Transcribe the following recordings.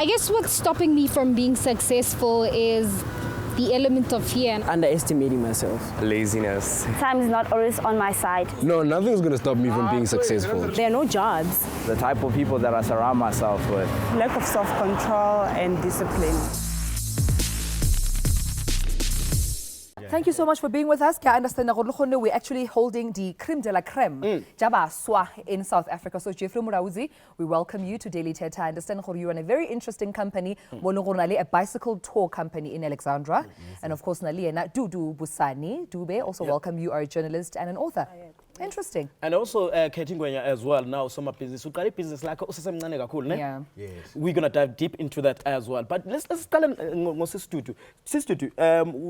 I guess what's stopping me from being successful is the element of fear and underestimating myself. Laziness. Time is not always on my side. No, nothing's going to stop me from being successful. There are no jobs. The type of people that I surround myself with. Lack of self-control and discipline. Thank you so much for being with us. I understand that we're actually holding the creme de la creme, Jaba Swa in South Africa. So Jeffrey Murauzi, we welcome you to Daily Thetha. I understand that you run a very interesting company, a bicycle tour company in Alexandra. And of course, Naliena Dudu Busani Dube, also welcome you, are a journalist and an author. Interesting. And also, Ketingwenya as well, now some business. We got business like yeah. Yes. We're going to dive deep into that as well. But let's tell them,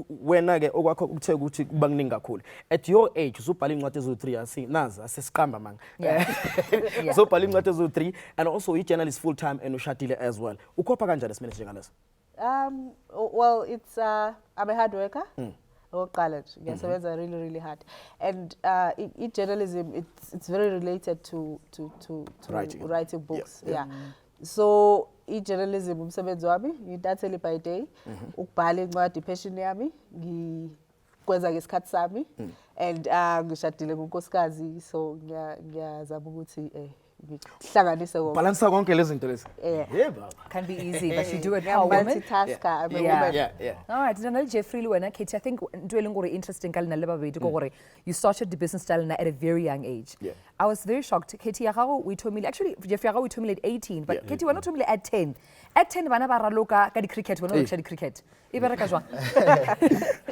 when I get at your age, so Paling 3, I see Naza, says Scamberman. So Paling 3, and also each channel is full time and Ushatile as well. Well, it's I'm a hard worker. College. Yes, so it's really hard. And journalism, it's very related to writing books. Yeah. So journalism, umsebenzi wami ngidathele by day, ukubhala incwadi passion yami, ngikwenza ngesikhathi sami, and ngishadile ngonkosikazi, so ngiyazama ukuthi balance konke lezi zinto lezi. Can be easy, but you do it how women. Multitasker, I'm a woman. Yeah. All right, then Jeffrey Luena, Katie, I think interesting you started the business style at a very young age. Yeah. I was very shocked. Katie, we told me actually Jeffrey we told me at 18, but Katie we not told me at 10. At 10 bana ba raloka ka di cricket, we no di cricket.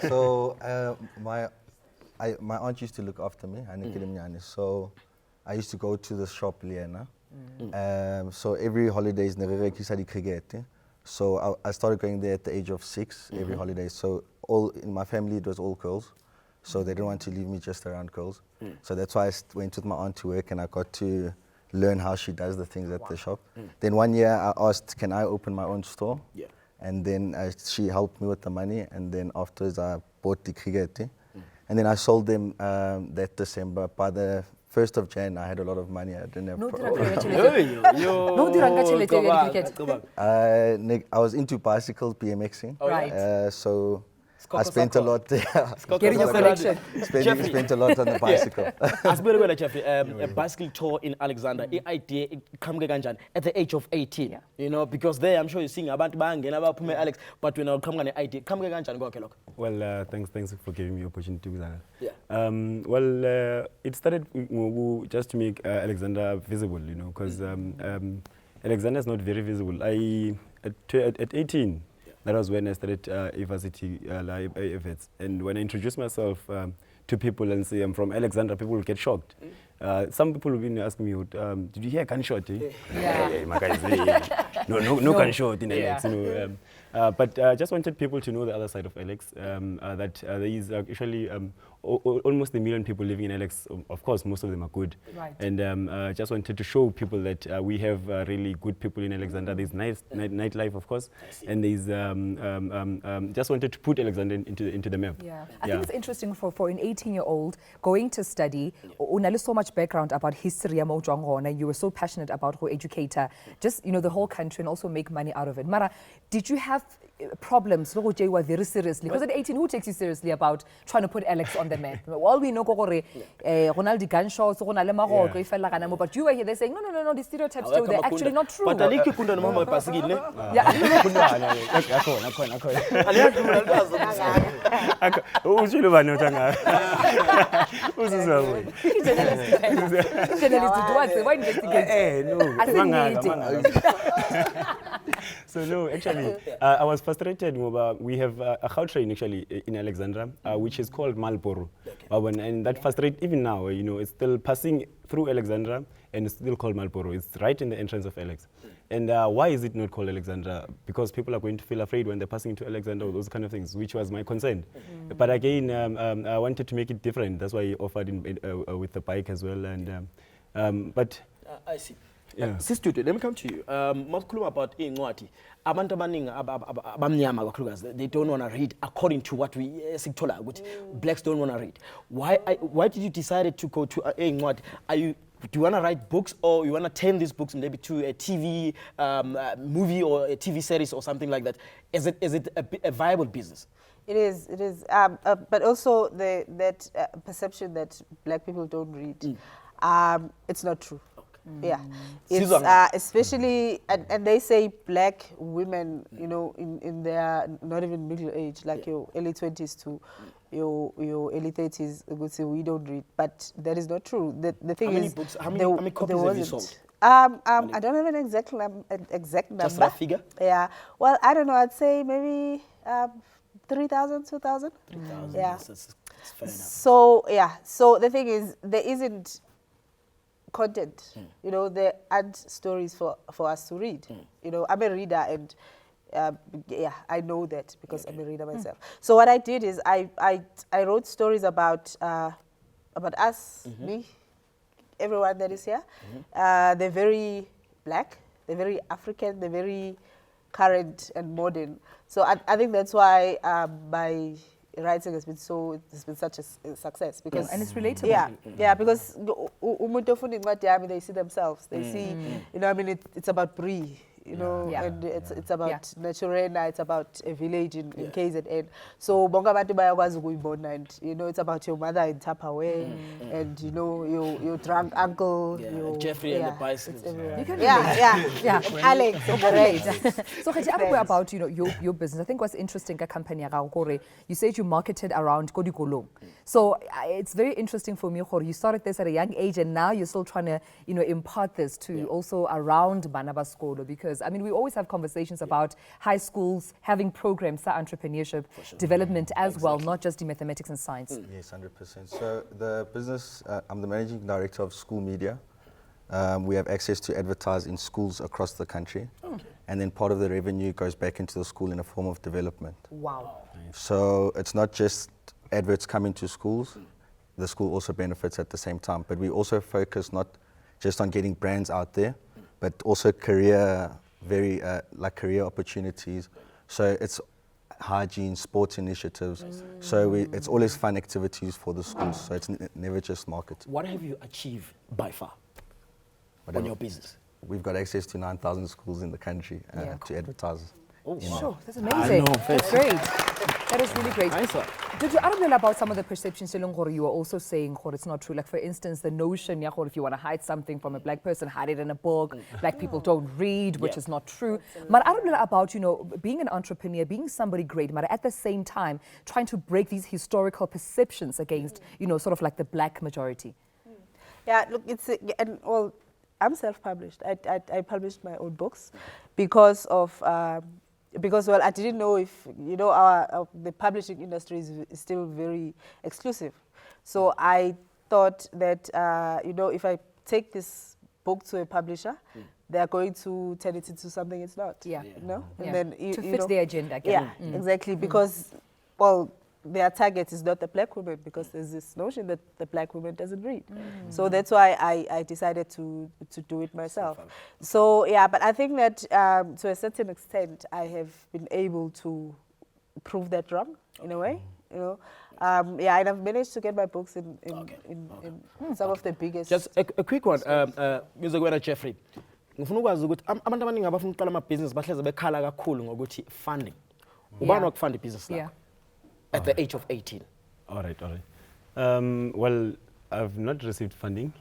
So my aunt used to look after me, so I used to go to the shop, Liena. So every holidays, so I started going there at the age of 6, every holiday. So all in my family, it was all girls. So they didn't want to leave me just around girls. So that's why I went with my aunt to work and I got to learn how she does the things at the shop. Then one year I asked, can I open my own store? Yeah. And then she helped me with the money. And then afterwards I bought the cricket. And then I sold them that December. By the 1st of Jan, I had a lot of money. I didn't have I was into bicycles, BMXing. Right. So I spent a lot there. Getting your collection. Spent a lot on the bicycle. Jeffrey, a bicycle tour in Alexander. Idea at the age of 18. Yeah. You know, because there I'm sure you're seeing about bang and about Alex, but when I'll come on the idea, come go. Well, thanks for giving me the opportunity. Yeah. It started just to make Alexander visible, you know, because Alexander is not very visible. At 18. That was when I started university efforts. And when I introduced myself to people and say I'm from Alexandra, people will get shocked. Some people will be asking me, did you hear gunshot? Yeah. My guys, no gunshot in Alex. You know, but I just wanted people to know the other side of Alex, that there is actually almost 1 million people living in Alex. Of course, most of them are good. Right. And just wanted to show people that we have really good people in Alexandra. There's nightlife, of course, and there's just wanted to put Alexandra into the map. Yeah, I think it's interesting for an 18-year-old going to study. Unali so much background about history, and you were so passionate about who educator, just the whole country, and also make money out of it. Mara, did you have problems? Very seriously, because at 18, who takes you seriously about trying to put Alex on the map? All we know, Ronaldo gunshots, but you were here. They're saying no, the stereotypes too. They're actually not true. So no, actually, I was frustrated. We have a cow train actually in Alexandra, which is called Malboro. And that frustrates even now. It's still passing through Alexandra and it's still called Malboro. It's right in the entrance of Alex. And why is it not called Alexandra? Because people are going to feel afraid when they're passing to Alexandra, or those kind of things, which was my concern. But again, I wanted to make it different. That's why I offered with the bike as well. And but I see. Yeah. Sister, let me come to you. Makhuluma about ingwati. Abantu abaningi abamnyama kakhulukazi, they don't want to read according to what we sikuthola ukuthi blacks don't want to read. Why did you decide to go to ingwati? Are you do you want to write books, or you want to turn these books maybe to a TV movie or a TV series or something like that? Is it a viable business? It is. But also that perception that black people don't read, it's not true. Yeah, it's especially, and they say black women, you know, in their not even middle age, like your early 20s to your early 30s, would say we don't read, but that is not true. The thing is, how many copies have you sold? I don't have an exact number. Just a figure? Yeah. Well, I don't know. I'd say maybe 3,000, 2,000. 3,000. Yeah. That's fair enough. So yeah. So the thing is, there isn't content. You know, there aren't stories for us to read. You know, I'm a reader, and yeah, I know that because I'm a reader myself. So what I did is I wrote stories about us, me, everyone that is here. They're very black, they're very African, they're very current and modern. So I think that's why my writing has been such a success, because and it's relatable. Yeah, because they see themselves. They see, you know, I mean, it's about Brie, you know, and it's about Naturena, it's about a village in KZN. So bonga bantu bayakwazi ukuyibona, and you know, it's about your mother in Tupperware, and you know, your drunk uncle, your Jeffrey and the bicycles. Yeah. Alex, great. So about, you know, your business. I think what's interesting ka company ya gago, you said you marketed around Kodikolong. So it's very interesting for me, you started this at a young age, and now you're still trying to, you know, impart this to also around Banaba Skolo, because I mean, we always have conversations about high schools having programs for entrepreneurship, development as well, not just in mathematics and science. Yes, 100%. So the business, I'm the managing director of school media. We have access to advertise in schools across the country. And then part of the revenue goes back into the school in a form of development. Wow. So it's not just adverts coming to schools, the school also benefits at the same time. But we also focus not just on getting brands out there, but also career opportunities. So it's hygiene, sports initiatives. So it's always fun activities for the schools. So it's never just marketing. What have you achieved by far on your business? We've got access to 9,000 schools in the country to advertise. Sure, that's amazing. That's great. That is really great. Did you argue about some of the perceptions you were also saying it's not true? Like, for instance, the notion if you want to hide something from a black person, hide it in a book. Black people don't read, which is not true. But I don't know about, you know, being an entrepreneur, being somebody great, but at the same time, trying to break these historical perceptions against, you know, sort of like the black majority. Yeah, look, well, I'm self-published. I published my own books because well, I didn't know if, you know, the publishing industry is still very exclusive. So I thought that, you know, if I take this book to a publisher, they're going to turn it into something it's not. You know? And then, to fit their agenda. Exactly. Because, well, their target is not the black woman, because there's this notion that the black woman doesn't read. So that's why I decided to do it myself. So yeah, but I think that to a certain extent I have been able to prove that wrong in a way. You know, and I've managed to get my books in some of the biggest. Just a quick one, Mr. Jeffrey. Ngifuna ukwazi ukuthi abantu abaningi abafuna ukuqala amabhizinisi bahleze bekhala kakhulu ngokuthi funding. Ubani wakufunda ibhizinisi lakho? At the age of 18. All right. Well, I've not received funding,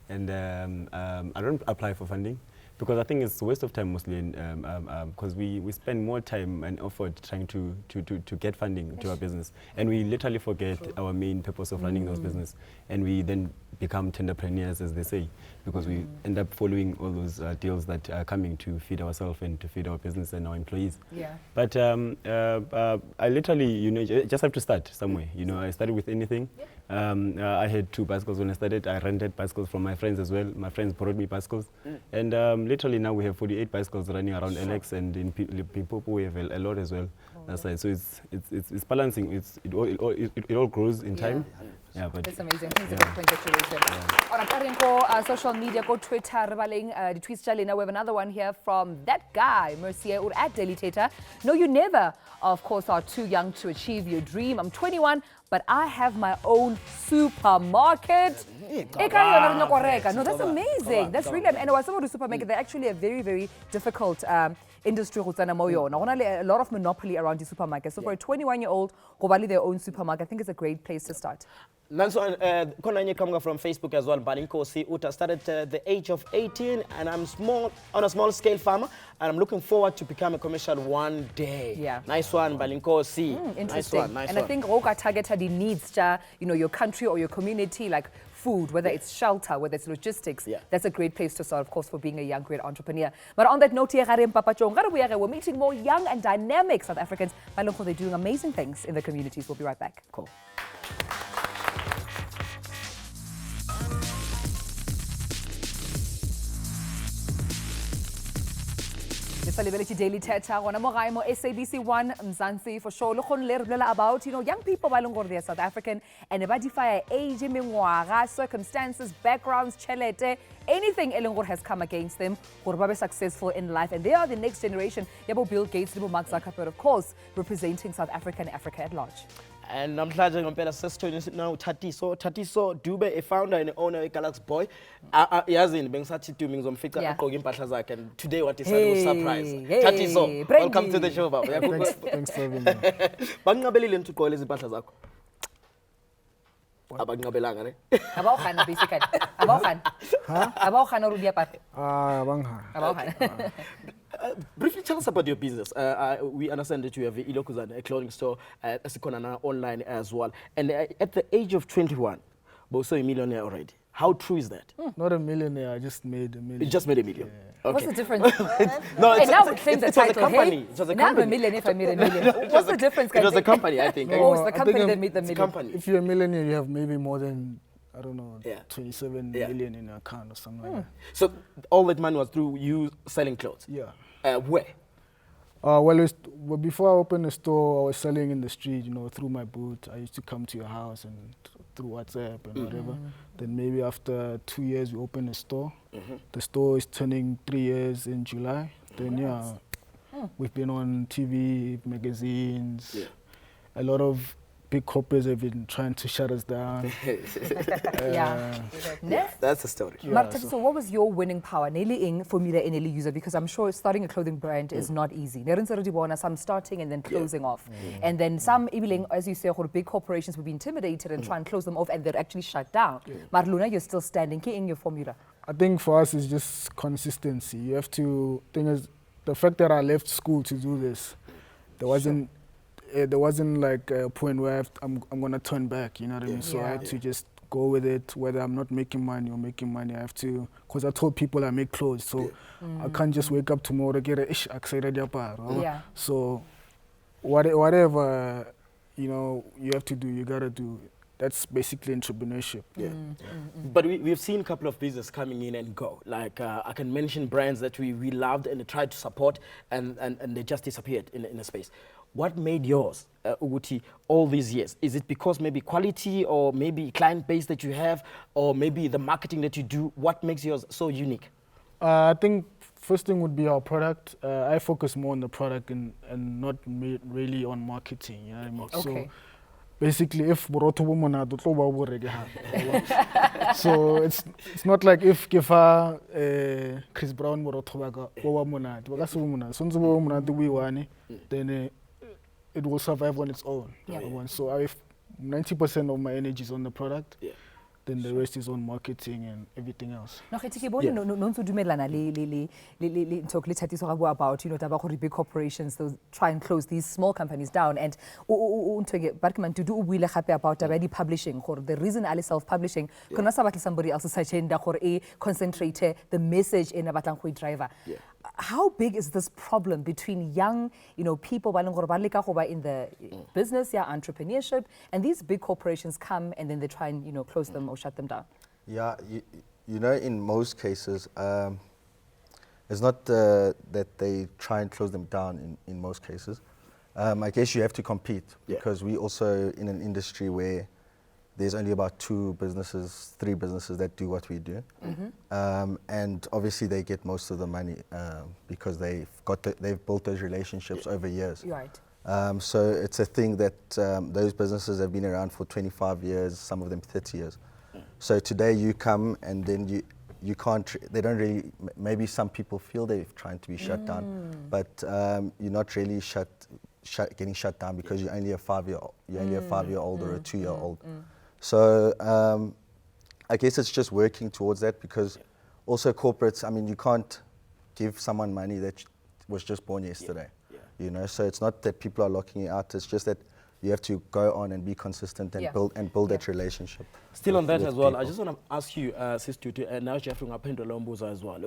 and I don't apply for funding because I think it's a waste of time mostly, because we spend more time and effort trying to get funding to our business, and we literally forget our main purpose of running those business, and we then become tenderpreneurs, as they say, because we end up following all those deals that are coming to feed ourselves and to feed our business and our employees. But I literally, you know, just have to start somewhere. You know, I started with anything. I had 2 bicycles when I started. I rented bicycles from my friends as well. My friends borrowed me bicycles, and literally now we have 48 bicycles running around LX, and in Limpopo we have a lot as well. That's right. So it's balancing. It all grows in time. Yeah, but that's amazing. Congratulations. On a social media, go Twitter, the tweets. We have another one here from that guy, Mercier, or at Daily Thetha. No, you never, of course, are too young to achieve your dream. I'm 21, but I have my own supermarket. No, that's amazing. That's really, and I was about to supermarket, they're actually a very, very difficult industry. A lot of monopoly around the supermarket. So for a 21-year-old who value their own supermarket, I think it's a great place to start. Nanso, Konanye coming from Facebook as well. Balinkosi Uta started at the age of 18, and I'm on a small scale farmer, and I'm looking forward to become a commercial one day. Yeah. Nice one, Balinkosi. Interesting. Nice and one. I think Roka targeted the needs, your country or your community, like food, whether it's shelter, whether it's logistics. Yeah. That's a great place to start, of course, for being a young, great entrepreneur. But on that note, we're meeting more young and dynamic South Africans. They're doing amazing things in the communities. We'll be right back. Cool. Celebrity Daily Thetha, one more SABC 1 Mzansi for sure. Look on about young people they are South African and they defy age, circumstances, backgrounds, chelete, anything has come against them who are successful in life, and they are the next generation. Bill Gates, Mark Zuckerberg, of course, representing South Africa and Africa at large. And I'm glad I'm now Tatiso Dube, a founder and owner of Galaxy Boy. Yazin, being such a doing some figure and today what is a surprise. Tatiso, welcome to the show, Baba. Thanks for having me. Bangabeli to call is Batazako. Abangabelanga, eh? Abauhan, basically. Abauhan. Abauhan or Rudia Pat. Abauhan. Briefly tell us about your business. We understand that you have a clothing store, online as well. And at the age of 21, also a millionaire already. How true is that? Not a millionaire, I just made a million. You just made a million? Yeah. Okay. What's the difference? No, hey, now it claims the title. It was a company. It was a now I'm a company. millionaire if I made a million. What's the difference? It was a company, I think. Oh, it's the company that made the million. Company. If you're a millionaire, you have maybe more than, I don't know, Yeah. 27 million in your account or something like that. So all that money was through you selling clothes? Yeah. Where? Well, before I opened the store, I was selling in the street, through my booth. I used to come to your house and through WhatsApp and whatever. Then maybe after 2 years, we opened a store. The store is turning 3 years in July. Then, we've been on TV, magazines. Yeah. A lot of big corporates have been trying to shut us down. That's the story. Yeah, so what was your winning power? Nearly for me, the NLE user, because I'm sure starting a clothing brand is not easy. Some starting and then closing off. And then some, as you say, big corporations will be intimidated and try and close them off, and they're actually shut down. But Luna, you're still standing. In your formula? I think for us, it's just consistency. You have to, the fact that I left school to do this, there wasn't like a point where I'm going to turn back, you know what I mean? So I had to just go with it, whether I'm not making money or making money. I have to, because I told people I make clothes, so I can't just wake up tomorrow and get a So whatever, you have to do, you got to do. That's basically entrepreneurship. But we've seen a couple of businesses coming in and go. Like I can mention brands that we loved and tried to support, and they just disappeared in a space. What made yours, Uguti, all these years? Is it because maybe quality or maybe client base that you have or maybe the marketing that you do? What makes yours so unique? I think first thing would be our product. I focus more on the product and not really on marketing, you know what I mean? Okay. So basically, if so it's not like if Chris Brown then it will survive on its own. So if 90% of my energy is on the product, then the rest is on marketing and everything else. No, about big corporations, those try and close these small companies down. And to do about already publishing, or the reason I self-publishing, somebody else's agenda or concentrate the message in a driver. How big is this problem between young, people in the business, entrepreneurship, and these big corporations come and then they try and close them or shut them down? Yeah, in most cases, it's not that they try and close them down in most cases. I guess you have to compete because we also in an industry where there's only about 3 businesses that do what we do. And obviously they get most of the money because they've built those relationships over years. Right. So it's a thing that those businesses have been around for 25 years, some of them 30 years. So today you come and then you can't, they don't really, maybe some people feel they're trying to be shut down, but you're not really getting shut down because you're only a 5-year-old or a 2-year-old. So I guess it's just working towards that, because also corporates, I mean, you can't give someone money that was just born yesterday. You know, so it's not that people are locking you out, it's just that you have to go on and be consistent and build that relationship. Still on that as well, people. I just want to ask you, Sis Tutu, and now Jeffrey Ngapendo Lombuza as well.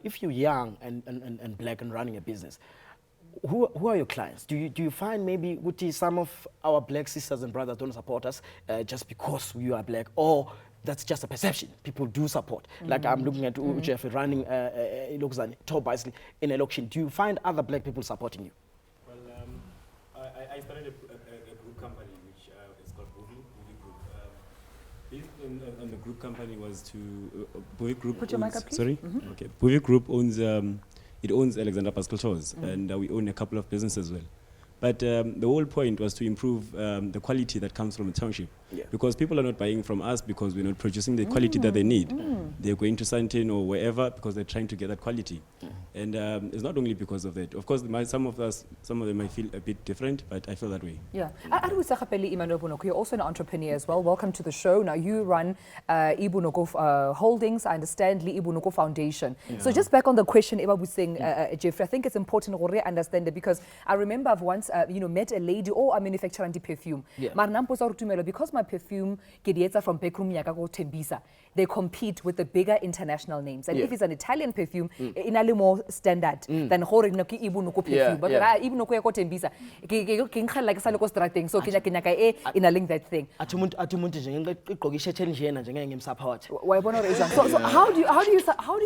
If you're young and black and running a business, who are your clients? Do you find maybe some of our black sisters and brothers don't support us just because we are black, or that's just a perception? People do support. Like I'm looking at Jeffrey running top bicycle in an auction. Do you find other black people supporting you? Well, I started a group company which is called Bovi Group. Based on the group company was to Bovi Group. Put your mic up, please. Sorry. Okay. Bovi Group owns it owns Alexandra Bicycle Shows, and we own a couple of businesses as well. But the whole point was to improve the quality that comes from the township. Because people are not buying from us because we're not producing the quality that they need. They're going to Santin or wherever because they're trying to get that quality. And it's not only because of that. Of course, some of them might feel a bit different, but I feel that way. Yeah. You're also an entrepreneur as well. Welcome to the show. Now, you run Ibunoko Holdings, I understand, Li Ibunoko Foundation. So just back on the question Eva was saying, Jeffrey, I think it's important to understand it, because I remember I've once met a lady, a manufacturer and perfume. Tumelo, because my perfume gets from Pekrum Yakago Tembisa, they compete with the bigger international names. And if it's an Italian perfume, in a more standard than Horinoki Ibunuko perfume. But Ibunoko Yako Tembisa, like Saloko Strating, so Kinaka in a link that thing. So how do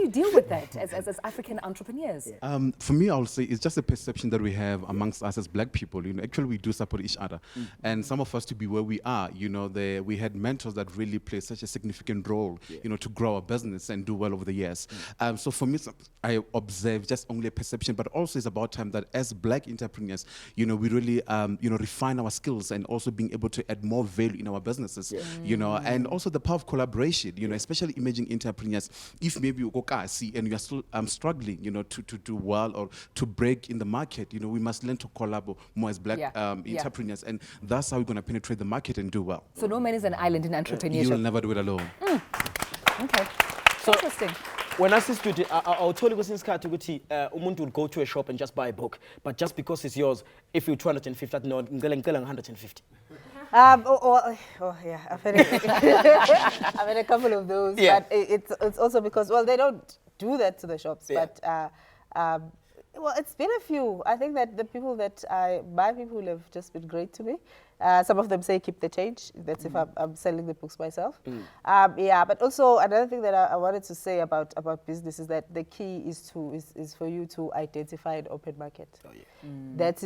you deal with that as African entrepreneurs? For me, I would say it's just a perception that we have amongst us as black people. You know, actually we do support each other, and some of us to be where we are. You know, we had mentors that really played such a significant role. You know, to grow our business and do well over the years. So for me, I observe just only a perception, but also it's about time that as black entrepreneurs, you know, we really refine our skills and also being able to add more value in our businesses. You know, and also the power of collaboration. You know, especially emerging entrepreneurs. If maybe you go see and you are still struggling, you know, to do well or to break in the market, you know, we must learn to collaborate more as black entrepreneurs, and that's how we're going to penetrate the market and do well. So no man is an island in entrepreneurship. You will never do it alone. Okay. So interesting. When I say to I'll tell you since umuntu would go to a shop and just buy a book, but just because it's yours, if you're 250, no, 150. Yeah, I've had a couple of those, but it's also because, well, they don't do that to the shops, but well, it's been a few. I think that the people that I buy, people have just been great to me. Some of them say keep the change. That's if I'm selling the books myself. But also another thing that I wanted to say about business is that the key is for you to identify an open market. That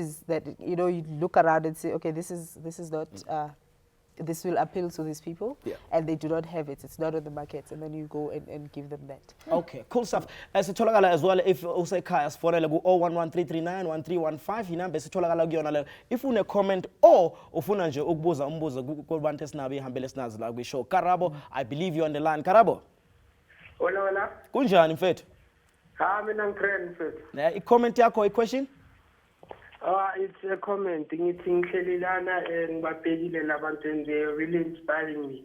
you know, you look around and say, okay, this is not. This will appeal to these people, and they do not have it. It's not on the market, and then you go and give them that. Okay, cool stuff. As a tolagala as well, if also as for level 0113391315 if you comment or ufuna nje ukubuza umbuzo kubantu esinabe ihambele sinazi la kwi show. Karabo, I believe you on the line. Karabo. Hola. Kunjani mfethu? Mina ngikreni mfethu. I comment yakho, a question? It's a comment. Ngithi ngihlelelana ngibabhekile labantu and they're really inspiring me.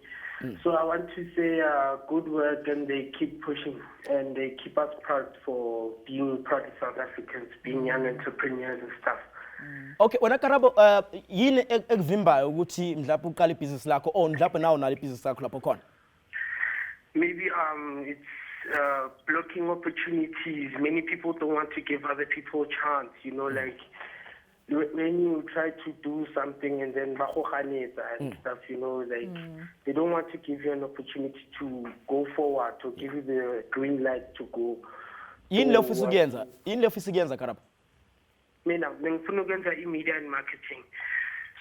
So I want to say good work, and they keep pushing and they keep us proud for being proud South Africans, being young entrepreneurs and stuff. Okay, wena Karabo, yini ekuvimbayo ukuthi mhlawumbe uqala ibhizinisi lakho or mhlawumbe nawo nalo ibhizinisi lakho lapho khona? Maybe it's blocking opportunities. Many people don't want to give other people a chance, you know, like when you try to do something and then and stuff, you know, like they don't want to give you an opportunity to go forward, to give you the green light to go. Yini lo ufisa ukuyenza Karabo? Mina ngifuna ukwenza media and marketing.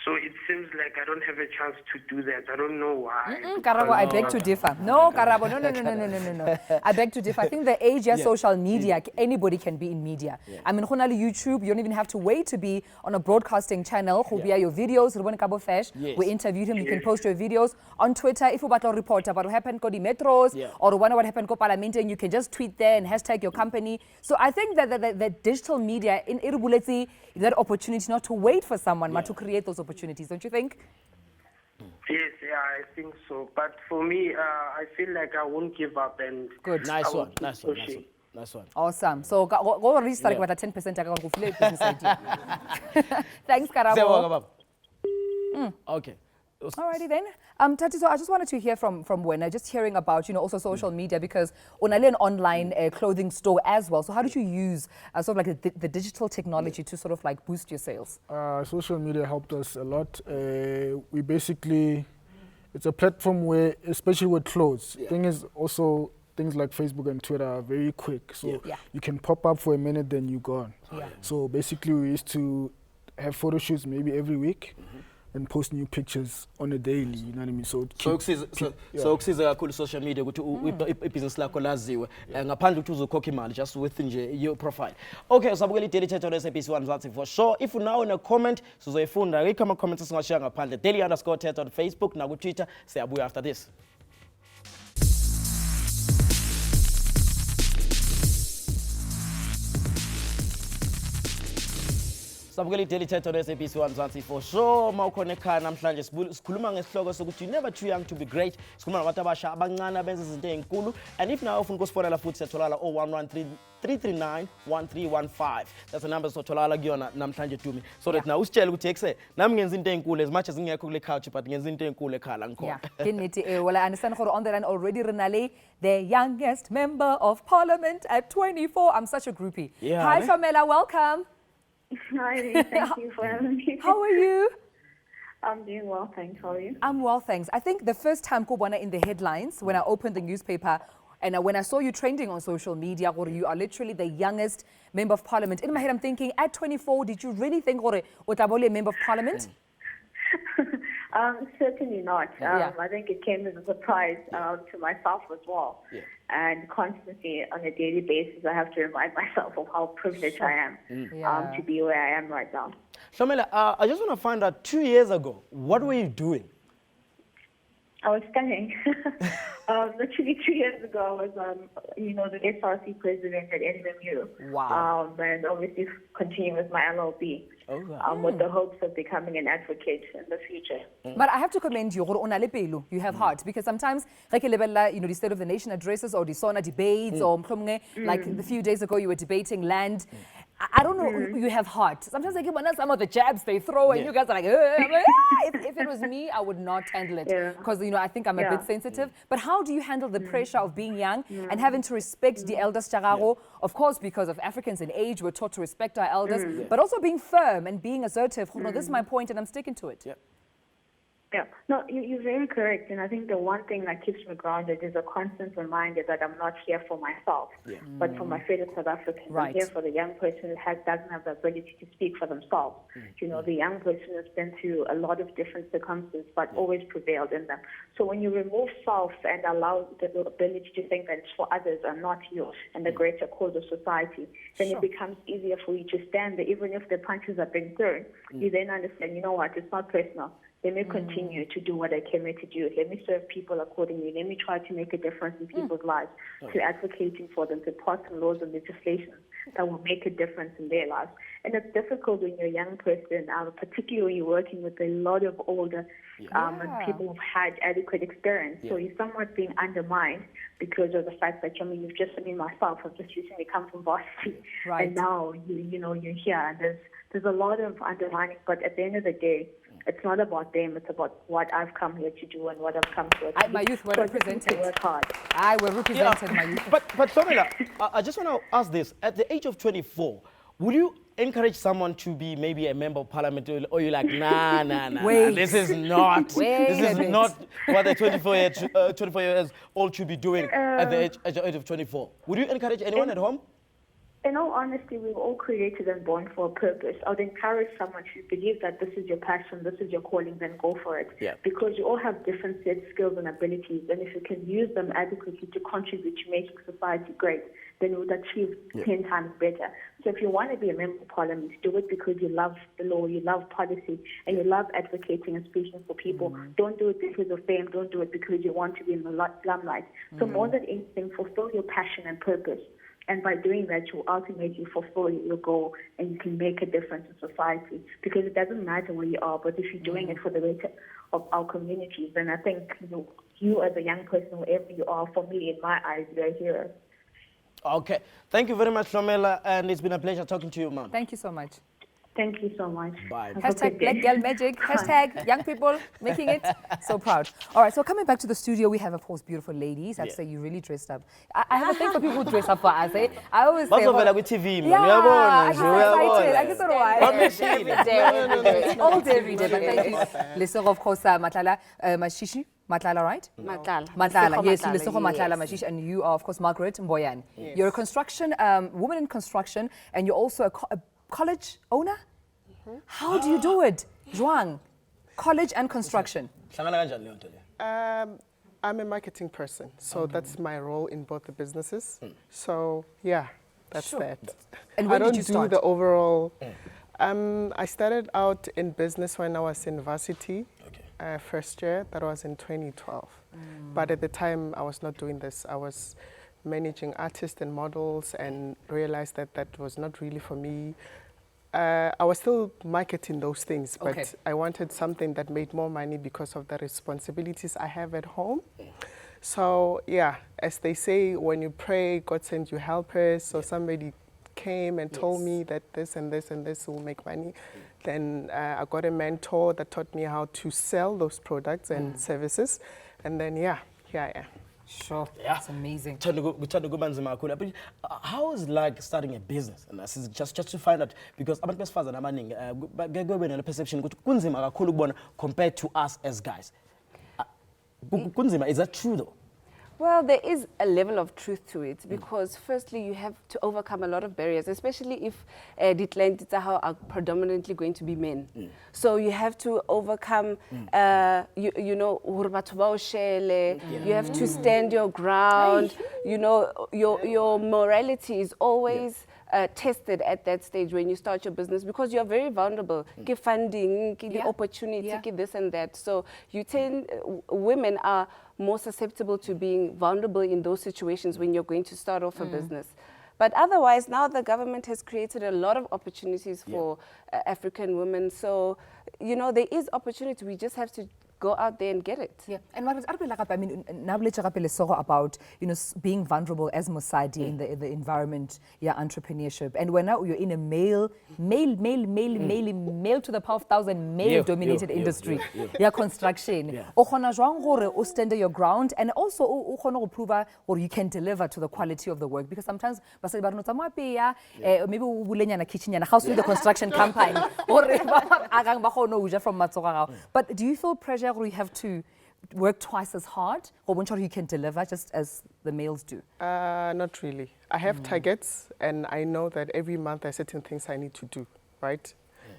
So it seems like I don't have a chance to do that. I don't know why. Karabo, I beg to differ. No, Karabo, no. I beg to differ. I think the age of social media, anybody can be in media. I mean, on YouTube, you don't even have to wait to be on a broadcasting channel. Your videos, we interviewed him. You can post your videos on Twitter. If you want to report about what happened to the metros or what happened to Parliament, and you can just tweet there and hashtag your company. So I think that the digital media in Irubuleti, that opportunity not to wait for someone, but to create those opportunities, don't you think? Yes, yeah, I think so. But for me, I feel like I won't give up. And good, nice one. Awesome. So go register with a 10% account for business idea. Thanks, Karabo. Okay. Alrighty then. Tati, so I just wanted to hear from Wena, just hearing about, also social media, because Onale an online clothing store as well. So how did you use sort of like the digital technology to sort of like boost your sales? Social media helped us a lot. We basically, it's a platform where, especially with clothes, thing is also things like Facebook and Twitter are very quick. So you can pop up for a minute, then you're gone. So basically we used to have photo shoots maybe every week. And post new pictures on a daily, you know what I mean? So ukusiza kakhulu social media ukuthi ibhizinisi lakho laziwe ngaphandle ukuthi uzokhokha imali just with nje your profile. Okay, usabukela iDaily Chat on SABC 1 Mzansi for sure. If you now in a comment sizoyifunda ikho ama comments singashare ngaphandle daily_Thetha on Facebook na ku Twitter. Siyabuya after this. Sabukela iDaily Chat on SABC 1 Mzansi for sure. Mawukhona ekhaya namhlanje sikhuluma ngesihloko sokuthi you're never too young to be great. Sikhuluma nabantu abasha abancane abenza izinto ezinkulu. And if now ufuna ukusifonela futhi siyatholala 0113391315. That's the number sotholala kuyona namhlanje Tumi. So that now usitshela ukuthi ekse nami ngenza into ezinkulu as much as ngekho kule couch but ngenza into ezinkulu ekhala ngikhona. Kinithi well I understand on the line already Renale, the youngest member of parliament at 24. I'm such a groupie. Hi Tumelo, welcome. Hi, thank you for having me. How are you? I'm doing well, thanks. How are you? I'm well, thanks. I think the first time Kubwana in the headlines when I opened the newspaper and when I saw you trending on social media, you are literally the youngest member of parliament. In my head, I'm thinking, at 24, did you really think Otabole a member of parliament? Certainly not. I think it came as a surprise to myself as well. And constantly, on a daily basis, I have to remind myself of how privileged I am to be where I am right now. Tumelo, I just want to find out, 2 years ago, what were you doing? I was studying. Literally 2 years ago, I was, the SRC president at NMU. Wow. And obviously continue with my LLB. With the hopes of becoming an advocate in the future. But I have to commend you, you have heart, because sometimes, the State of the Nation addresses or the SONA debates, or like a few days ago you were debating land. I don't know, you have heart. Sometimes I get some of the jabs they throw and you guys are like, if it was me, I would not handle it. Because, I think I'm a bit sensitive. But how do you handle the pressure of being young and having to respect the elders, Chagaro? Of course, because of Africans in age, we're taught to respect our elders, but also being firm and being assertive. This is my point and I'm sticking to it. Yeah, no, you're very correct. And I think the one thing that keeps me grounded is a constant reminder that I'm not here for myself, but for my fellow South Africans. I'm here for the young person who doesn't have the ability to speak for themselves. The young person has been through a lot of different circumstances, but always prevailed in them. So when you remove self and allow the ability to think that it's for others and not you and the greater cause of society, then it becomes easier for you to stand there, even if the punches are being thrown. You then understand, you know what, it's not personal. Let me continue to do what I came here to do. Let me serve people accordingly. Let me try to make a difference in people's lives, to advocating for them, to pass some laws and legislation that will make a difference in their lives. And it's difficult when you're a young person, particularly when you're working with a lot of older and people who've had adequate experience. So you're somewhat being undermined because of the fact that, you've just, myself, I've just recently come from varsity. And now, you're here. And there's a lot of undermining, but at the end of the day, it's not about them, it's about what I've come here to do and what I've come to achieve. My youth were represented. Work hard. I were represented, my youth. But Tumelo, I just want to ask this. At the age of 24, would you encourage someone to be maybe a member of parliament, or you're like, nah, this is not what the 24 years old should be doing at the age of 24? Would you encourage anyone at home? in all honesty, we were all created and born for a purpose. I would encourage someone to believe that this is your passion, this is your calling, then go for it. Yeah. Because you all have different set skills and abilities, and if you can use them adequately to contribute to making society great, then you would achieve 10 times better. So if you want to be a member of parliament, do it because you love the law, you love policy, and you love advocating and speaking for people. Don't do it because of fame. Don't do it because you want to be in the limelight. So more than anything, fulfill your passion and purpose. And by doing that, you will ultimately fulfill your goal and you can make a difference in society. Because it doesn't matter where you are, but if you're doing it for the better of our communities, then I think you as a young person, wherever you are, for me, in my eyes, you're a hero. Okay. Thank you very much, Tumelo, and it's been a pleasure talking to you, Mom. Thank you so much. Thank you so much. Bye. Hashtag Black Girl Magic. Hashtag young people making it. So proud. All right, so coming back to the studio, we have, of course, beautiful ladies. I'd say you really dressed up. I have a thing for people who dress up for us. Eh? I always say... TV, yeah, I get so excited. Every day. All day, every day. But thank you. Listen, of course, Matlala, Mashishi. Matlala, right? Matlala, yes. Lesego Matlala Mashishi. And you are, of course, Margaret Mboyane. Yes. You're a construction, woman in construction, and you're also a college owner? How do you do it? Zhuang, college and construction. I'm a marketing person, so that's my role in both the businesses. So yeah, that's that. And when I don't did you start? do the overall. I started out in business when I was in varsity, first year. That was in 2012. But at the time, I was not doing this. I was managing artists and models and realized that that was not really for me. I was still marketing those things, but I wanted something that made more money because of the responsibilities I have at home. So yeah, as they say, when you pray, God sends you helpers. So somebody came and told me that this and this and this will make money. Then I got a mentor that taught me how to sell those products and services. And then yeah, here I am. Sure, that's amazing. How is like starting a business? And this is just to find out, because I'm not father and perception compared to us as guys. Is that true though? Well, there is a level of truth to it because firstly you have to overcome a lot of barriers, especially if Ditlain are predominantly going to be men. So you have to overcome, you know, you have to stand your ground, you know, your morality is always tested at that stage when you start your business because you're very vulnerable. Give funding, give the opportunity, give this and that. So you tend, women are more susceptible to being vulnerable in those situations when you're going to start off a business. But otherwise, now the government has created a lot of opportunities for African women. So, you know, there is opportunity. We just have to go out there and get it. Yeah, and what I mean, about, you know, being vulnerable as Mosadi in the environment, entrepreneurship. And when now you're in a male to the power of 1,000 male-dominated industry, construction. O stand your ground, and also o prove or you can deliver to the quality of the work. Because sometimes maybe house with the construction company or but do you feel pressure or you have to work twice as hard or when you can deliver just as the males do? Not really. I have targets and I know that every month there are certain things I need to do, right?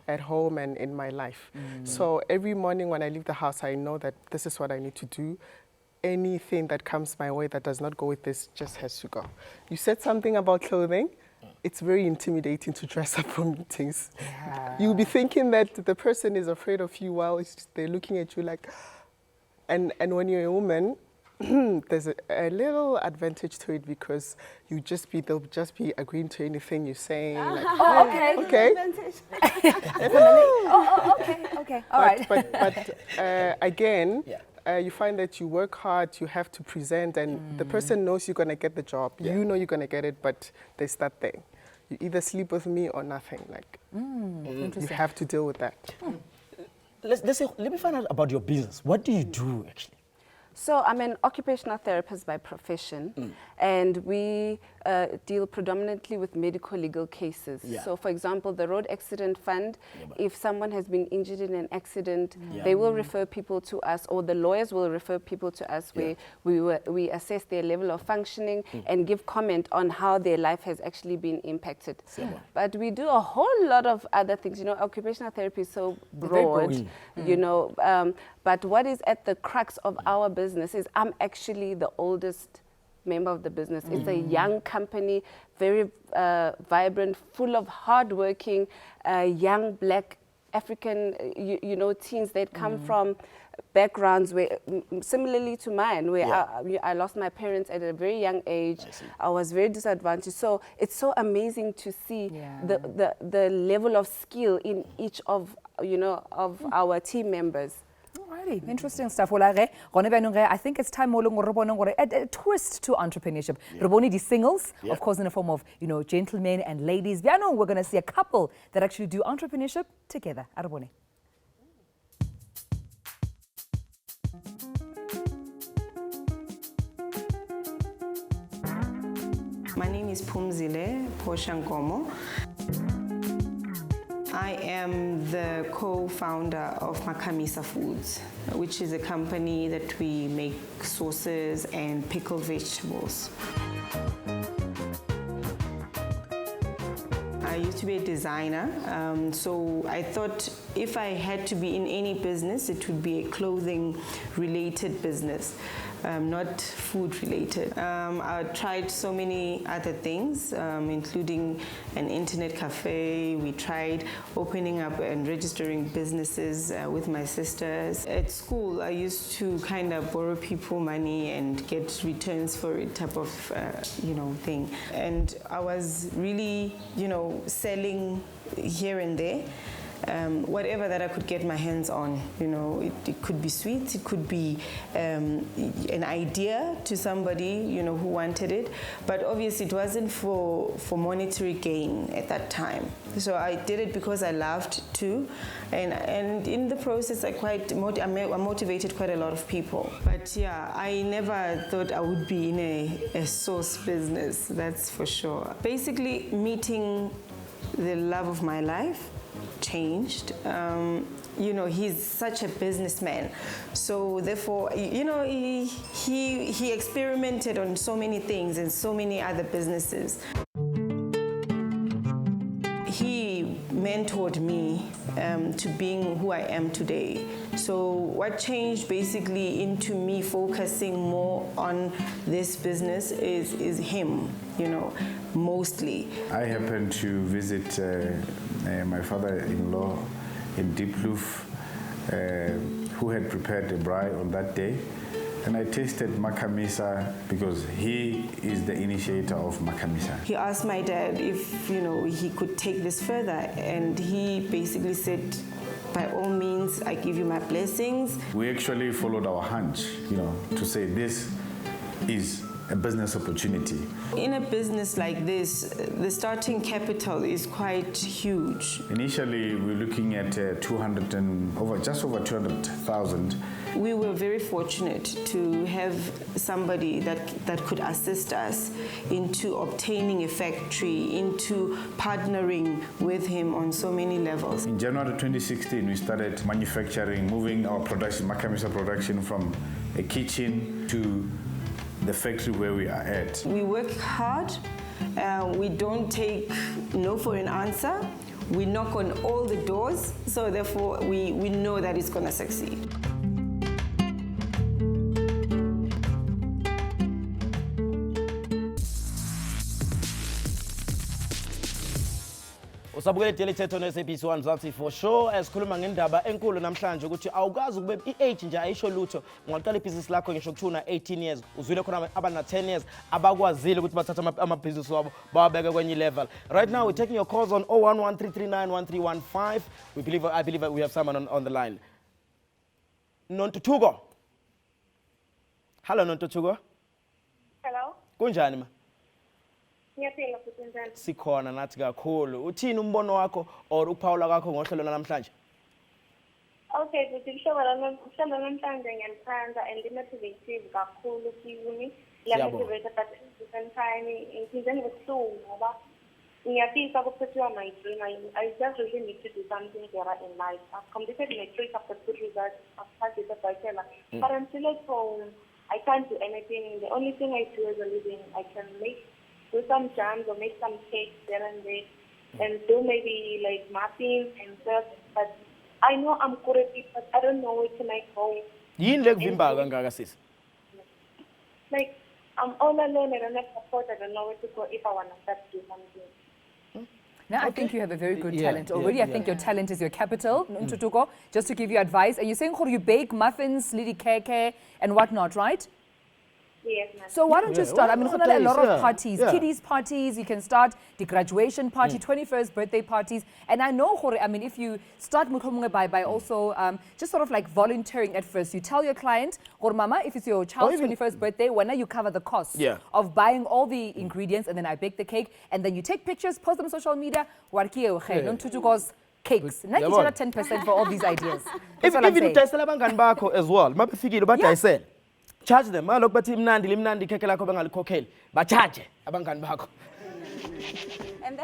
At home and in my life. So every morning when I leave the house, I know that this is what I need to do. Anything that comes my way that does not go with this just has to go. You said something about clothing. It's very intimidating to dress up for meetings. You'll be thinking that the person is afraid of you while they're looking at you like, and when you're a woman, there's a little advantage to it because they'll just be agreeing to anything you're saying. Like, okay. Okay. All right. But again, you find that you work hard, you have to present, and the person knows you're going to get the job. You know you're going to get it, but there's that thing. You either sleep with me or nothing. Like, you have to deal with that. Let me find out about your business. What do you do, actually? So I'm an occupational therapist by profession, and we deal predominantly with medical legal cases. Yeah. So for example, the road accident fund, if someone has been injured in an accident, Yeah. they will refer people to us, or the lawyers will refer people to us, where we assess their level of functioning and give comment on how their life has actually been impacted. But we do a whole lot of other things. You know, occupational therapy is so broad, you know, but what is at the crux of our business is I'm actually the oldest member of the business. It's a young company, very vibrant, full of hardworking, young black African, you know, teens that come from backgrounds where, similarly to mine, where I lost my parents at a very young age. I was very disadvantaged. So it's so amazing to see the level of skill in each of, you know, of our team members. Alrighty, interesting stuff. Well, I think it's time a twist to entrepreneurship. Roboni the singles, of course, in the form of, you know, gentlemen and ladies. We're going to see a couple that actually do entrepreneurship together. Roboni. My name is Pumzile Poshankomo. I am the co-founder of Makamisa Foods, which is a company that we make sauces and pickled vegetables. I used to be a designer, so I thought if I had to be in any business, it would be a clothing-related business. Not food related. I tried so many other things, including an internet cafe. We tried opening up and registering businesses with my sisters. At school, I used to kind of borrow people money and get returns for it type of, you know, thing. And I was really, you know, selling here and there. Whatever that I could get my hands on, you know, it could be sweets, it could be an idea to somebody, you know, who wanted it, but obviously it wasn't for monetary gain at that time. So I did it because I loved to, and in the process I motivated quite a lot of people. But yeah, I never thought I would be in a sauce business, that's for sure. Basically, meeting the love of my life changed. You know, he's such a businessman, so therefore, you know, he experimented on so many things and so many other businesses. He mentored me to being who I am today. So what changed basically into me focusing more on this business is him, you know, mostly. I happened to visit my father-in-law in Diepkloof, who had prepared a braai on that day. And I tasted Makamisa because he is the initiator of Makamisa. He asked my dad if, you know, he could take this further, and he basically said, by all means, I give you my blessings. We actually followed our hunch, you know, to say this is a business opportunity. In a business like this, the starting capital is quite huge. Initially, we were looking at just over 200,000. We were very fortunate to have somebody that could assist us into obtaining a factory, into partnering with him on so many levels. In January 2016, we started manufacturing, moving our production, Makamisa production, from a kitchen to the factory where we are at. We work hard. We don't take no for an answer. We knock on all the doors, so therefore we know that it's going to succeed. Usabukele Thetha no SABC Mzansi for sure. Esikhuluma ngendaba enkulu namhlanje ukuthi awukazi ukube i-age nje ayisho lutho. Ungaqala ibhizinisi lakho ngisho kuthuna 18 years, uzwile khona abana 10 years abakwazile ukuthi bathatha amabhizinisi wabo bawabeke kwenye level. Right now we're taking your calls on 0113391315. I believe we have someone on the line. Nontutugo. Hello Nontutugo. Hello. Kunjani ma? Ngiyaphila futhi njalo. Sikhona nathi kakhulu. Uthini umbono wakho or ukuphawula kwakho ngohlelo namhlanje? Okay, but mhlawumbe namhlanje ngiyathanda and i-motivative kakhulu kuni. Motivated, but at the same time, ngize ngibuhlungu ngoba ngiyafisa ukuphethiwa my dream. I just really need to do something better in life. I've completed matric after good results. I've passed the bachelor. But I'm still at home. I can't do anything. The only thing I do as a living, I can do some jams or make some cakes there and there, and do maybe like muffins and stuff. But I know I'm good at it, but I don't know where can I go. Yini lekuvimba kangaka sis? Like I'm all alone. I don't have support. I don't know where to go if I want to start doing something. Now, I think you have a very good Yeah, talent already. I think your talent is your capital, Ntutuko. Just to give you advice. And you're saying, you bake muffins, lidi keke, and whatnot, right? Yes, ma'am. So why don't you start? I mean, Well, a lot yeah. of parties, Yeah. kiddies parties, you can start the graduation party, 21st birthday parties. And I know, I mean, if you start by also just sort of like volunteering at first, you tell your client, or mama, if it's your child's 21st birthday, when you cover the cost of buying all the ingredients, and then I bake the cake, and then you take pictures, post them on social media, Ntutuko's cakes. 10% for all these ideas. That's what I'm Even saying. utayisela abangani bakho as well. Mabefikile badayisela. Charge them. Malok bathi limnandi keke lakho bengalikhokheli. Bacharge abangani bakho. And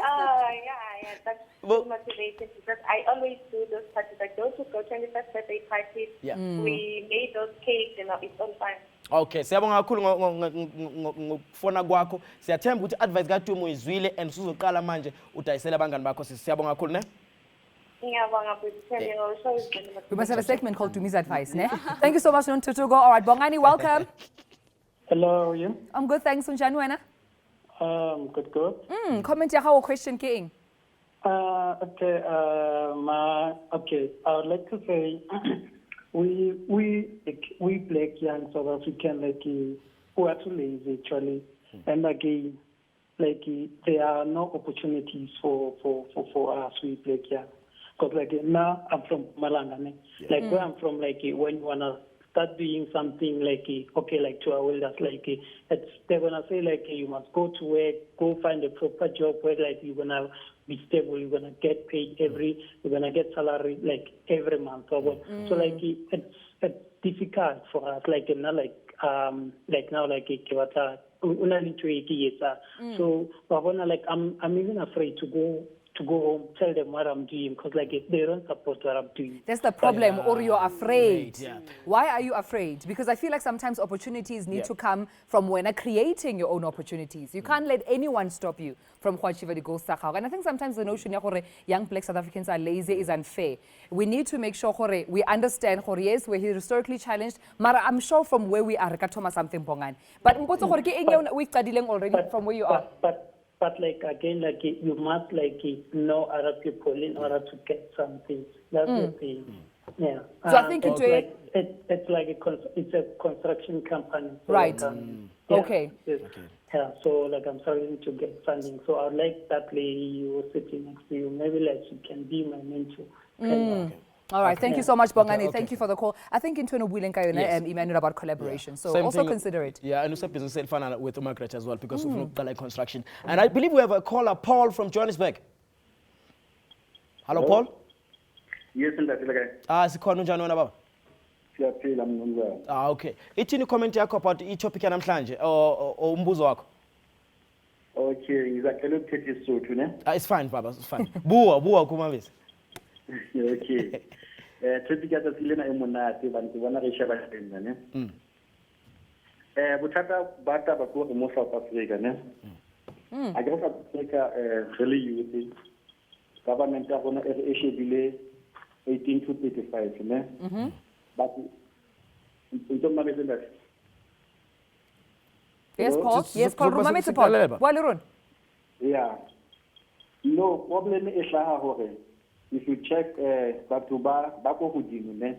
that's that's motivating because I always do those parties. Like those who go 21st birthday parties, we made those cakes, it's all fine. Okay, siyabonga kakhulu ngokufona kwakho. Siyathemba ukuthi advice kaTumu izwile and usuzoqala manje udayisela abangani bakho. Siyabonga kakhulu ne? We must have a segment called Tumi's Advice, ne? Thank you so much, Ntutuko. All right, Bongani, welcome. Hello, how are you? I'm good, thanks. Unjani wena? Good. Comment ya how question king. Okay, okay. I would like to say we black young South African who are too lazy actually, and again, there are no opportunities for us we black young. Because now I'm from Malanga, where I'm from, when you wanna start doing something like to our elders, they're gonna say you must go to work, go find a proper job where you're gonna be stable, you're gonna get paid you're gonna get salary every month. So it's difficult for us. So I'm even afraid to go home, tell them what I'm doing, because they don't support what I'm doing. That's the problem, or you're afraid. Why are you afraid? Because I feel like sometimes opportunities need to come from when creating your own opportunities. You can't let anyone stop you from whatever goes sakha. And I think sometimes the notion that young black South Africans are lazy is unfair. We need to make sure we understand yes, we're historically challenged, but I'm sure from where we are, something bongan. But we studying already from where you are. But again, you must know other people in order to get something. That's the thing. Yeah. So I think it's a construction company. So right. Okay. Yeah. So I'm struggling to get funding. So I'd like that lady who was sitting next to you. Maybe she can be my mentor. All right, thank you so much, Bongani. Thank you for the call. I think in turn we link Emmanuel about collaboration, so Same also thing, consider it. Yeah, and also business fund with Margaret as well because of like construction. And I believe we have a caller, Paul from Johannesburg. Hello, Paul. Yes, sikhona unjani wena baba? Siyaphila mnumzane. Okay. Ithini comment yakho about i-topic yanamhlanje or umbuzo wakho? Okay, ngizakela ukuthetha isizothu ne? It's fine baba, it's fine. buwa kumavisi. Okay. Topic ya tsilena e monate ba ntse bona re sheba tsena ne. Bothata ba ta ba go mo South Africa ne. A ke South Africa really youth government ya bona e shebile 18 to 35 ne. But into mabele that. Yes, Paul. Yes, Paul. Rumametse Paul. Walurun. Yeah. No problem is la hore. If you check batho ba go godimo ne.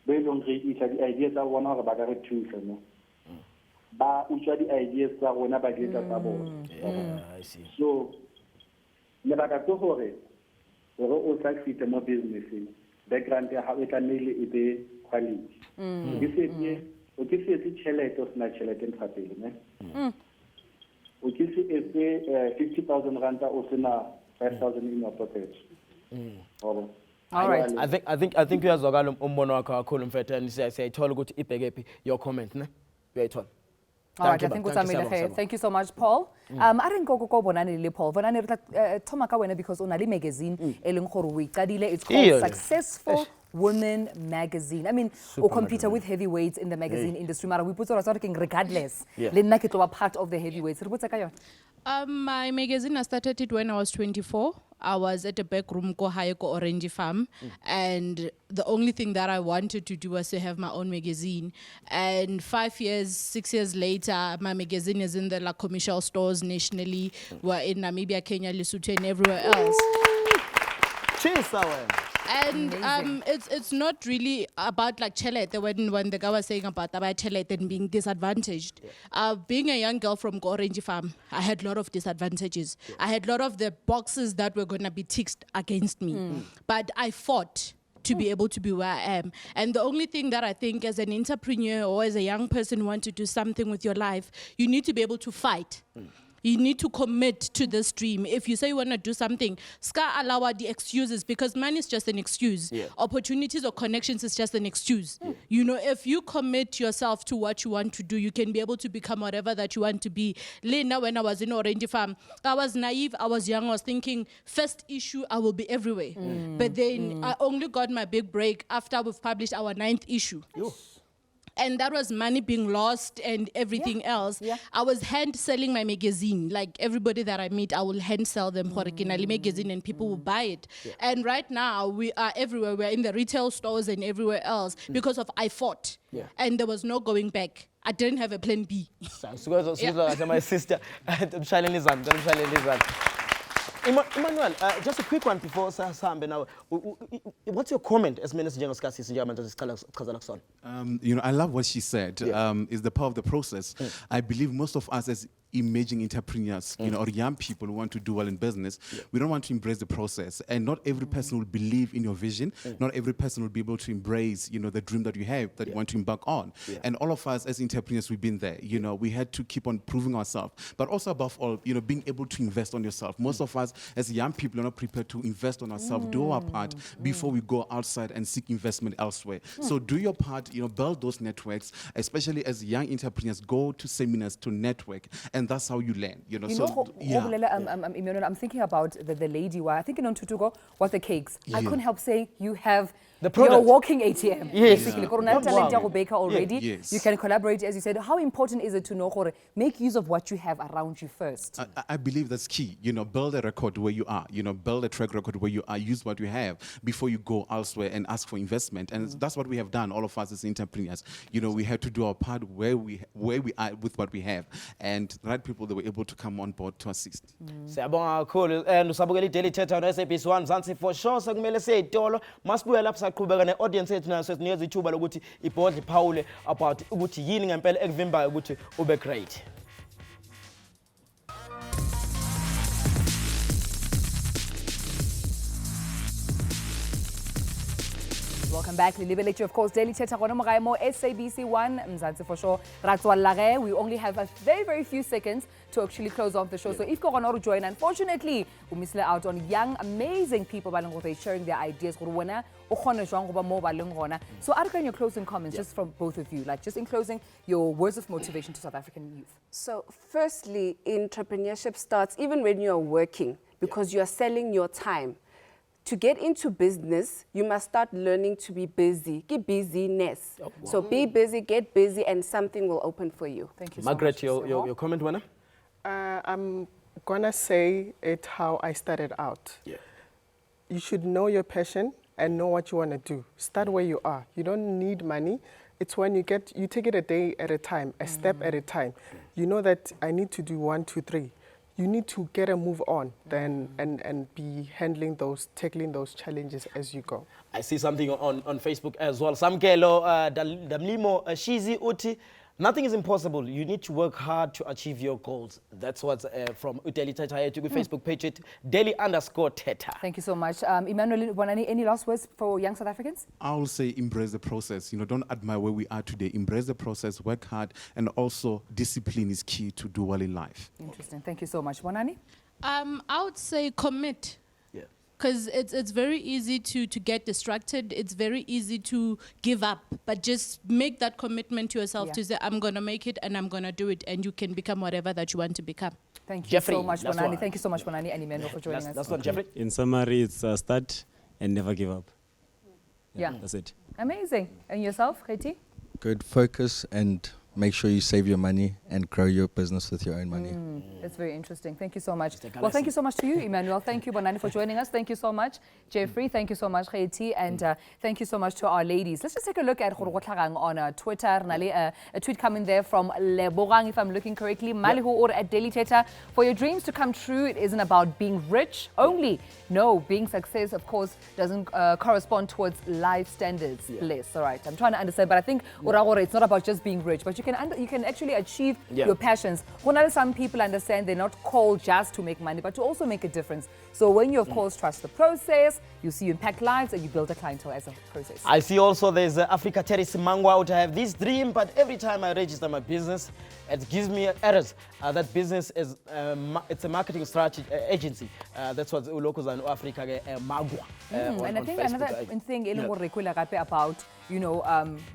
Be long re isa di ideas tsa bona hore ba ka re thusa ne. Ba utswa di ideas tsa rona ba di etsa tsa bona. I see. So le ba ka tso hore o succeed mo business background ya ha e tla nele e be quality. O ke se tšhelete o sna tšhelete ntlhapele ne. O ke se 50,000 rand o sena 5,000 in your pocket. All right. I think uyazwakala umbono wakho kakhulu mfethu and siyayithola ukuthi ibheke phi your comment ne uyayithola. All right, I think thank you so much, Paul. I didn't go Bonani Paul. Bonani Toma ka wena because onali magazine eleng gore we qadile. It's called Successful Women Magazine. I mean, we compete with heavyweights in the magazine industry. Mara we put ourselves regardless. Le nna ke tlo part of the heavyweights. Re botsa ka yona. My magazine, I started it when I was 24. I was at a back room ko hae ko Orange Farm, and the only thing that I wanted to do was to have my own magazine. And 6 years later, my magazine is in the commercial stores nationally. We're in Namibia, Kenya, Lesotho, and everywhere else. Cheers, and it's not really about like chelete when the guy was saying about chelete and being disadvantaged. Being a young girl from Orange Farm, I had a lot of disadvantages. I had a lot of the boxes that were going to be ticked against me. But I fought to be able to be where I am. And the only thing that I think as an entrepreneur or as a young person who want to do something with your life, you need to be able to fight. You need to commit to this dream. If you say you want to do something, ska allow the excuses, because money is just an excuse. Opportunities or connections is just an excuse. You know, if you commit yourself to what you want to do, you can be able to become whatever that you want to be. Lena, when I was in Orange Farm, I was naive, I was young, I was thinking, first issue, I will be everywhere. But then I only got my big break after we've published our 9th issue. And that was money being lost and everything else. I was hand selling my magazine. Like everybody that I meet, I will hand sell them Horikinali magazine and people will buy it. And right now we are everywhere. We're in the retail stores and everywhere else because of I fought. And there was no going back. I didn't have a plan B. My sister, Emmanuel, just a quick one before Sambe now. What's your comment as Minister General Skasi You know, I love what she said. It's the power of the process. I believe most of us as emerging entrepreneurs, you know, or young people who want to do well in business, we don't want to embrace the process. And not every person will believe in your vision. Not every person will be able to embrace, you know, the dream that you have, that you want to embark on. And all of us as entrepreneurs, we've been there. You know, we had to keep on proving ourselves. But also above all, you know, being able to invest on yourself. Most of us as young people are not prepared to invest on ourselves, do our part before we go outside and seek investment elsewhere. So do your part, you know, build those networks, especially as young entrepreneurs, go to seminars to network. And that's how you learn, you know. I'm thinking about the lady who I think in Tutugo was the cakes. I couldn't help saying you have the product. You're a walking ATM. Yes. Basically, already. You can collaborate, as you said. How important is it to know make use of what you have around you first? I believe that's key. You know, build a record where you are. You know, build a track record where you are. Use what you have before you go elsewhere and ask for investment. And that's what we have done. All of us as entrepreneurs. You know, we had to do our part where we are with what we have, and the right people that were able to come on board to assist. Siyabonga kakhulu and usabukela iDaily Thetha on SABC 1 Mzansi for sure sekumele siyitolo masibuya lapha saqhubeka ne-audience yethu naso sinikeza ithuba lokuthi ibhodle iphawule about ukuthi yini ngempela ekuvimbayo ukuthi ube great. Welcome back. Lilibele, of course, Daily Thetha mo SABC 1 Mzansi for sure. We only have a very few seconds to actually close off the show. So if you want to join, unfortunately, we miss out on young, amazing people sharing their ideas. So are your closing comments just from both of you, like just in closing, your words of motivation to South African youth? So firstly, entrepreneurship starts even when you are working, because you are selling your time. To get into business, you must start learning to be busy. Get busyness. Oh, wow. So be busy, get busy, and something will open for you. Thank you so Margaret, much. your comment, Wana? I'm gonna say it how I started out. Yeah. You should know your passion and know what you want to do. Start where you are. You don't need money. It's when you take it a day at a time, a step at a time. You know that I need to do 1, 2, 3. You need to get a move on then and be tackling those challenges as you go. I see something on Facebook as well. Samkelo Damlimo Shizi Uti. Nothing is impossible. You need to work hard to achieve your goals. That's what's from Daily Thetha to the Facebook page at daily_Thetha. Thank you so much. Emmanuel, any last words for young South Africans? I will say embrace the process. You know, don't admire where we are today. Embrace the process, work hard, and also discipline is key to do well in life. Interesting. Thank you so much. Bonani? I would say commit. Because it's very easy to get distracted. It's very easy to give up. But just make that commitment to yourself to say, I'm going to make it and I'm going to do it. And you can become whatever that you want to become. Thank you Jeffrey, so much, that's Bonani. one. Thank you so much, Bonani and Emmanuel, for joining us. That's one, Jeffrey. In summary, it's start and never give up. Yeah. That's it. Amazing. And yourself, Katie? Good, focus and make sure you save your money and grow your business with your own money. That's very interesting. Thank you so much. Well, thank you so much to you, Emmanuel. Thank you, Bonani, for joining us. Thank you so much, Jeffrey. Thank you so much, Katie. And thank you so much to our ladies. Let's just take a look at on Twitter. A tweet coming there from Lebogang, if I'm looking correctly. Malihu or at Daily Thetha. For your dreams to come true, it isn't about being rich only. No, being success, of course, doesn't correspond towards life standards. Less, all right. I'm trying to understand, but I think it's not about just being rich, but you can actually achieve your passions. Some people understand they're not called just to make money, but to also make a difference. So when you, of course, trust the process, you see you impact lives and you build a clientele as a process. I see also there's Africa Terrace Mangwa. I have this dream, but every time I register my business, it gives me errors. That business is it's a marketing strategy agency. That's what locals in Africa Magwa. And I think another thing about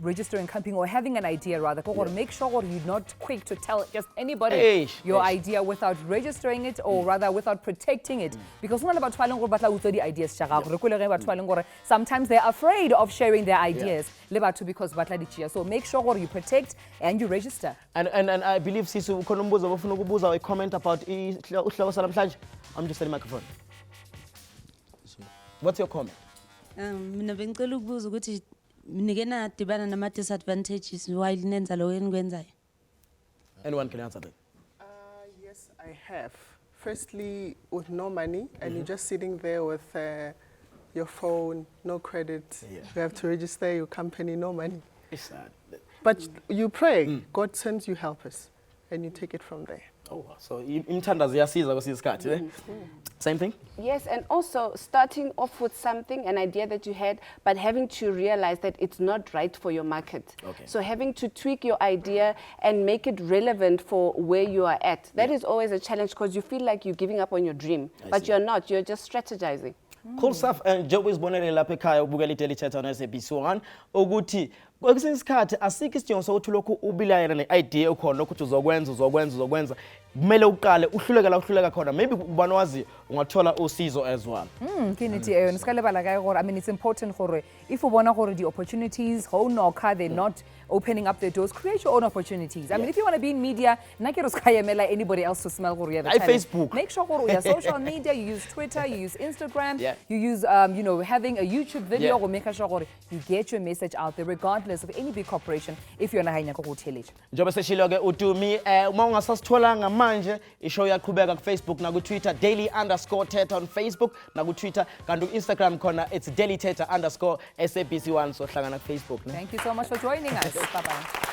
registering company or having an idea rather, make sure you're not quick to tell just anybody your idea without registering it or rather without protecting it. Because sometimes they're afraid of sharing their ideas because so make sure you protect and you register. And I believe Sisu Kolumbuza wafuna ukubuza a comment about uhlelo salamhlanje. I'm just saying microphone. What's your comment? Mina bengicela ukubuza ukuthi ningena dibana nama disadvantages while nenza lo enikwenzayo. Anyone can answer that. Yes, I have. Firstly, with no money and you're just sitting there with your phone, no credit. You have to register your company, no money. It's sad. But you pray, God sends you helpers, and you take it from there. Oh, so same thing? Yes, and also starting off with something, an idea that you had, but having to realize that it's not right for your market. Okay. So having to tweak your idea and make it relevant for where you are at. That is always a challenge because you feel like you're giving up on your dream, but you're not, you're just strategizing. Cool stuff. And Joe is born in La Pekaya, Bugali Daily Thetha on SABC 1. Oguti, kwesinye isikhathi asikho isidingo sokuthi lokhu ubilayela ne-idea ukhona ukuthi uzokwenza kumele uqale uhluleka khona maybe ubani wazi ungathola usizo as well. I mean, it's important if you want the opportunities they're not opening up their doors, create your own opportunities. I mean, if you want to be in media, anybody else to smell Facebook. Make sure your social media, you use Twitter, you use Instagram, you use having a YouTube video or make sure you get your message out there regardless of any big corporation if you're na njobe seshilo ke utumi uma ungasasitholanga manje ishow yaqhubeka ku Facebook na ku Twitter daily_Thetha on Facebook na ku Twitter kanti ku Instagram khona it's daily_Thetha_SABC1 so hlangana ku Facebook. Thank you so much for joining us. Bye bye.